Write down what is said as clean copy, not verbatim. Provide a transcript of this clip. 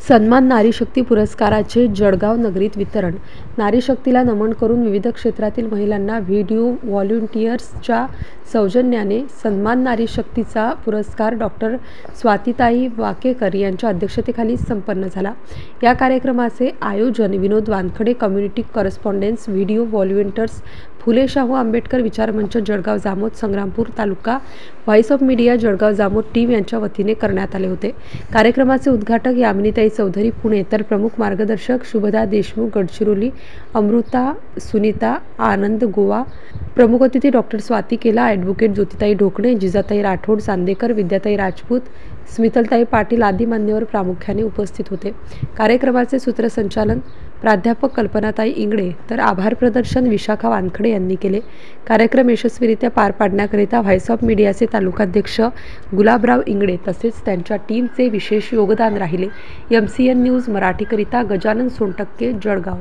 सन्मान नारी शक्ती पुरस्काराचे जळगाव नगरीत वितरण। नारी शक्तीला नमन करून विविध क्षेत्रातील महिलांना व्हिडिओ व्हॉलंटियर्सच्या सौजन्याने सन्मान नारी शक्तीचा पुरस्कार डॉक्टर स्वातीताई वाकेकर यांच्या अध्यक्षतेखाली संपन्न झाला। या कार्यक्रमाचे आयोजन Vinod Wankhede, community correspondence, video volunteers, Phule Shahu Ambedkar विचारमंच Jalgaon Jamod Sangrampur taluka, voice of media Jalgaon Jamod team यांच्या वतीने करण्यात आले होते। कार्यक्रमाचे उद्घाटक यामिनीताई चौधरी पुणे, तर प्रमुख मार्गदर्शक शुभदा देशमुख गडचिरोली, अमृता सुनीता आनंद गोवा, प्रमुख अतिथी डॉक्टर स्वाती केला, ॲडव्होकेट ज्योतिताई ढोकणे, जिजाताई राठोड चांदेकर, विद्याताई राजपूत, स्मितलताई पाटील आदी मान्यवर प्रामुख्याने उपस्थित होते। कार्यक्रमाचे सूत्रसंचालन प्राध्यापक कल्पनाताई इंगळे तर आभार प्रदर्शन विशाखा वानखडे यांनी केले। कार्यक्रम यशस्वीरित्या पार पाडण्याकरिता व्हॉइस ऑफ मीडियाचे तालुकाध्यक्ष गुलाबराव इंगळे तसेच त्यांच्या टीमचे विशेष योगदान राहिले। MCN न्यूज मराठीकरिता गजानन सोनटक्के, जळगाव।